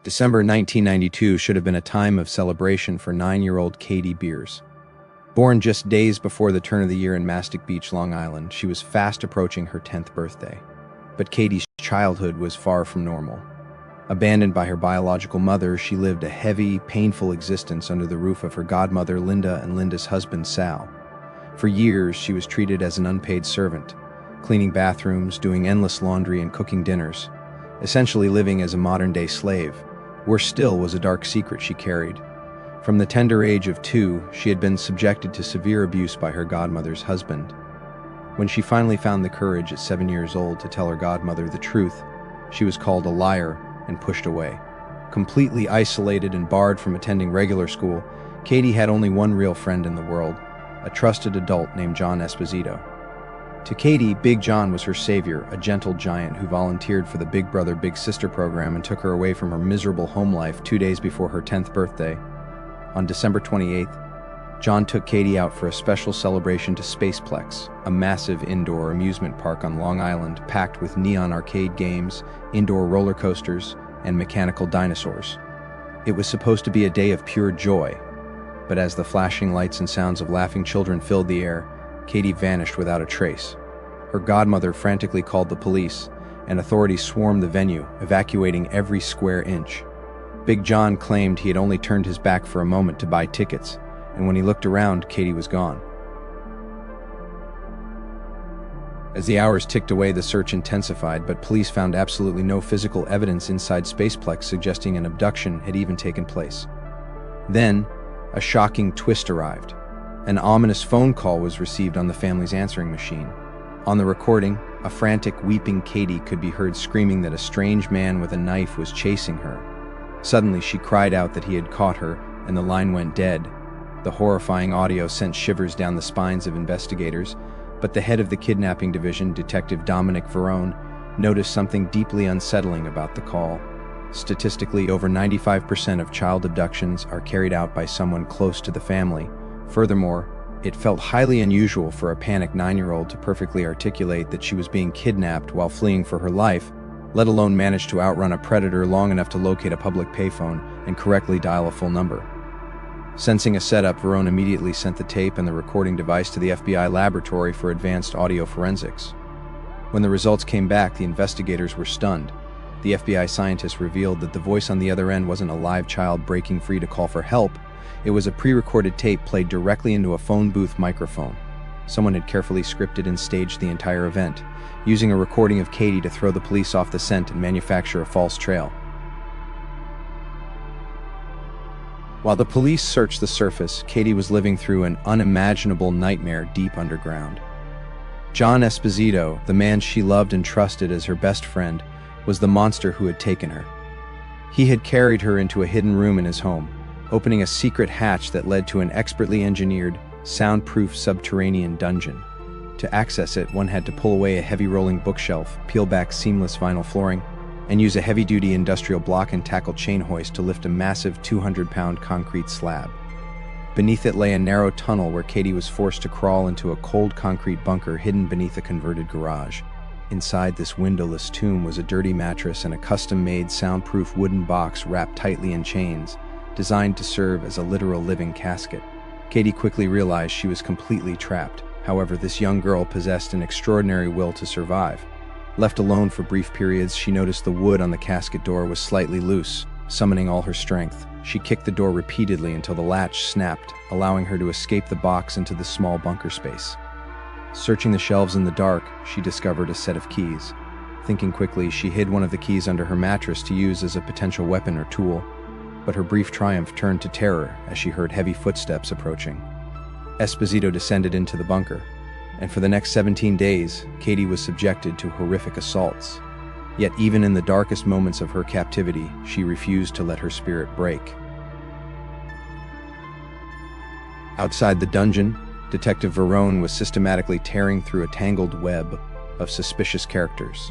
December 1992 should have been a time of celebration for 9-year-old Katie Beers. Born just days before the turn of the year in Mastic Beach, Long Island, she was fast approaching her 10th birthday. But Katie's childhood was far from normal. Abandoned by her biological mother, she lived a heavy, painful existence under the roof of her godmother Linda and Linda's husband Sal. For years, she was treated as an unpaid servant, cleaning bathrooms, doing endless laundry, and cooking dinners, essentially living as a modern-day slave. Worse still was a dark secret she carried. From the tender age of 2, she had been subjected to severe abuse by her godmother's husband. When she finally found the courage at 7 years old to tell her godmother the truth, she was called a liar and pushed away. Completely isolated and barred from attending regular school, Katie had only one real friend in the world, a trusted adult named John Esposito. To Katie, Big John was her savior, a gentle giant who volunteered for the Big Brother Big Sister program and took her away from her miserable home life 2 days before her 10th birthday. On December 28th, John took Katie out for a special celebration to Spaceplex, a massive indoor amusement park on Long Island packed with neon arcade games, indoor roller coasters, and mechanical dinosaurs. It was supposed to be a day of pure joy, but as the flashing lights and sounds of laughing children filled the air, Katie vanished without a trace. Her godmother frantically called the police, and authorities swarmed the venue, evacuating every square inch. Big John claimed he had only turned his back for a moment to buy tickets, and when he looked around, Katie was gone. As the hours ticked away, the search intensified, but police found absolutely no physical evidence inside Spaceplex suggesting an abduction had even taken place. Then, a shocking twist arrived. An ominous phone call was received on the family's answering machine. On the recording, a frantic, weeping Katie could be heard screaming that a strange man with a knife was chasing her. Suddenly, she cried out that he had caught her, and the line went dead. The horrifying audio sent shivers down the spines of investigators, but the head of the kidnapping division, Detective Dominic Verone, noticed something deeply unsettling about the call. Statistically, over 95% of child abductions are carried out by someone close to the family. Furthermore, it felt highly unusual for a panicked 9-year-old to perfectly articulate that she was being kidnapped while fleeing for her life, let alone manage to outrun a predator long enough to locate a public payphone and correctly dial a full number. Sensing a setup, Verone immediately sent the tape and the recording device to the FBI laboratory for advanced audio forensics. When the results came back, the investigators were stunned. The FBI scientists revealed that the voice on the other end wasn't a live child breaking free to call for help. It was a pre-recorded tape played directly into a phone booth microphone. Someone had carefully scripted and staged the entire event, using a recording of Katie to throw the police off the scent and manufacture a false trail. While the police searched the surface, Katie was living through an unimaginable nightmare deep underground. John Esposito, the man she loved and trusted as her best friend, was the monster who had taken her. He had carried her into a hidden room in his home, opening a secret hatch that led to an expertly engineered, soundproof subterranean dungeon. To access it, one had to pull away a heavy rolling bookshelf, peel back seamless vinyl flooring, and use a heavy-duty industrial block and tackle chain hoist to lift a massive 200-pound concrete slab. Beneath it lay a narrow tunnel where Katie was forced to crawl into a cold concrete bunker hidden beneath a converted garage. Inside this windowless tomb was a dirty mattress and a custom-made soundproof wooden box wrapped tightly in chains, designed to serve as a literal living casket. Katie quickly realized she was completely trapped. However, this young girl possessed an extraordinary will to survive. Left alone for brief periods, she noticed the wood on the casket door was slightly loose. Summoning all her strength, she kicked the door repeatedly until the latch snapped, allowing her to escape the box into the small bunker space. Searching the shelves in the dark, she discovered a set of keys. Thinking quickly, she hid one of the keys under her mattress to use as a potential weapon or tool, but her brief triumph turned to terror as she heard heavy footsteps approaching. Esposito descended into the bunker, and for the next 17 days, Katie was subjected to horrific assaults. Yet even in the darkest moments of her captivity, she refused to let her spirit break. Outside the dungeon, Detective Verone was systematically tearing through a tangled web of suspicious characters.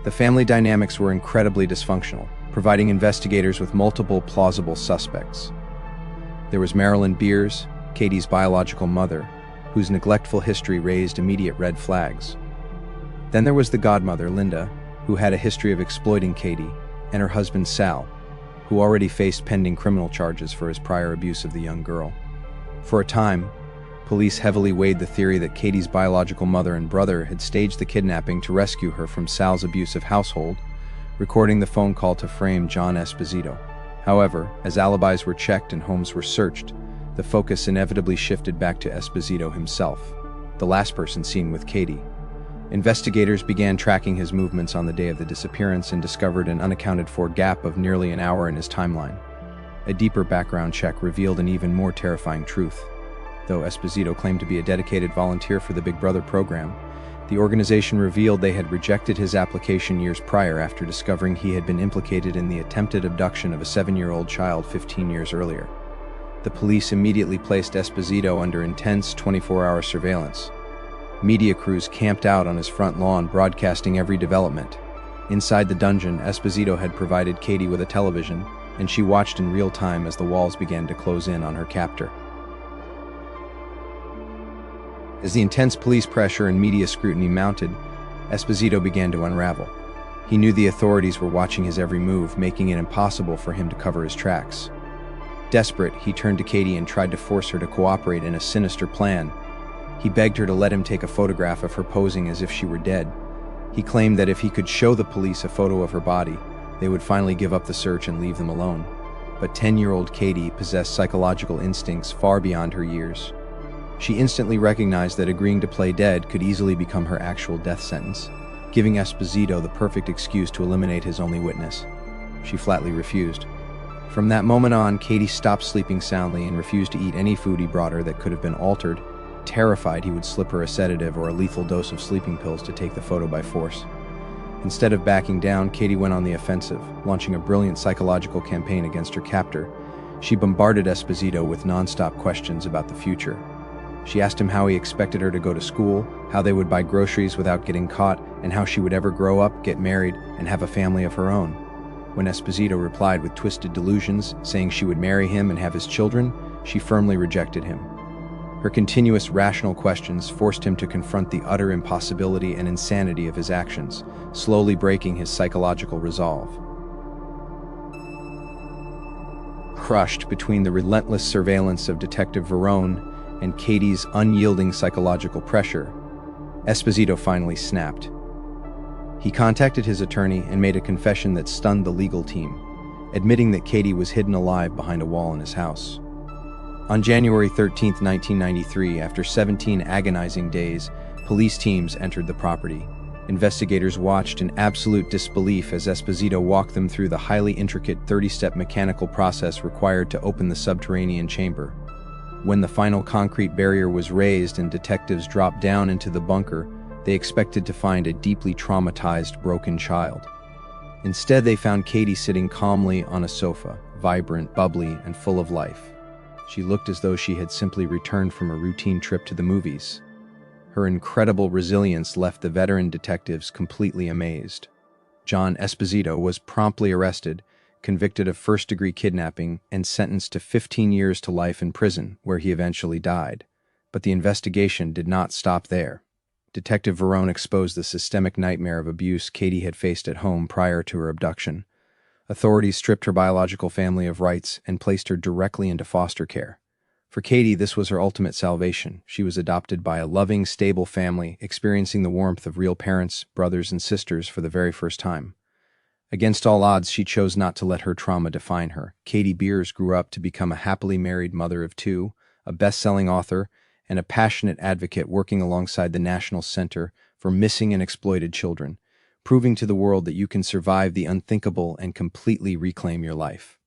The family dynamics were incredibly dysfunctional, providing investigators with multiple plausible suspects. There was Marilyn Beers, Katie's biological mother, whose neglectful history raised immediate red flags. Then there was the godmother, Linda, who had a history of exploiting Katie, and her husband, Sal, who already faced pending criminal charges for his prior abuse of the young girl. For a time, police heavily weighed the theory that Katie's biological mother and brother had staged the kidnapping to rescue her from Sal's abusive household, recording the phone call to frame John Esposito. However, as alibis were checked and homes were searched, the focus inevitably shifted back to Esposito himself, the last person seen with Katie. Investigators began tracking his movements on the day of the disappearance and discovered an unaccounted-for gap of nearly an hour in his timeline. A deeper background check revealed an even more terrifying truth. Though Esposito claimed to be a dedicated volunteer for the Big Brother program, the organization revealed they had rejected his application years prior after discovering he had been implicated in the attempted abduction of a 7-year-old child 15 years earlier. The police immediately placed Esposito under intense 24-hour surveillance. Media crews camped out on his front lawn, broadcasting every development. Inside the dungeon, Esposito had provided Katie with a television, and she watched in real time as the walls began to close in on her captor. As the intense police pressure and media scrutiny mounted, Esposito began to unravel. He knew the authorities were watching his every move, making it impossible for him to cover his tracks. Desperate, he turned to Katie and tried to force her to cooperate in a sinister plan. He begged her to let him take a photograph of her posing as if she were dead. He claimed that if he could show the police a photo of her body, they would finally give up the search and leave them alone. But 10-year-old Katie possessed psychological instincts far beyond her years. She instantly recognized that agreeing to play dead could easily become her actual death sentence, giving Esposito the perfect excuse to eliminate his only witness. She flatly refused. From that moment on, Katie stopped sleeping soundly and refused to eat any food he brought her that could have been altered, terrified he would slip her a sedative or a lethal dose of sleeping pills to take the photo by force. Instead of backing down, Katie went on the offensive, launching a brilliant psychological campaign against her captor. She bombarded Esposito with non-stop questions about the future. She asked him how he expected her to go to school, how they would buy groceries without getting caught, and how she would ever grow up, get married, and have a family of her own. When Esposito replied with twisted delusions, saying she would marry him and have his children, she firmly rejected him. Her continuous rational questions forced him to confront the utter impossibility and insanity of his actions, slowly breaking his psychological resolve. Crushed between the relentless surveillance of Detective Verone and Katie's unyielding psychological pressure, Esposito finally snapped. He contacted his attorney and made a confession that stunned the legal team, admitting that Katie was hidden alive behind a wall in his house. On January 13, 1993, after 17 agonizing days, police teams entered the property. Investigators watched in absolute disbelief as Esposito walked them through the highly intricate 30-step mechanical process required to open the subterranean chamber. When the final concrete barrier was raised and detectives dropped down into the bunker, they expected to find a deeply traumatized, broken child. Instead, they found Katie sitting calmly on a sofa, vibrant, bubbly, and full of life. She looked as though she had simply returned from a routine trip to the movies. Her incredible resilience left the veteran detectives completely amazed. John Esposito was promptly arrested, convicted of first-degree kidnapping, and sentenced to 15 years to life in prison, where he eventually died. But the investigation did not stop there. Detective Verone exposed the systemic nightmare of abuse Katie had faced at home prior to her abduction. Authorities stripped her biological family of rights and placed her directly into foster care. For Katie, this was her ultimate salvation. She was adopted by a loving, stable family, experiencing the warmth of real parents, brothers, and sisters for the very first time. Against all odds, she chose not to let her trauma define her. Katie Beers grew up to become a happily married mother of two, a best-selling author, and a passionate advocate working alongside the National Center for Missing and Exploited Children, proving to the world that you can survive the unthinkable and completely reclaim your life.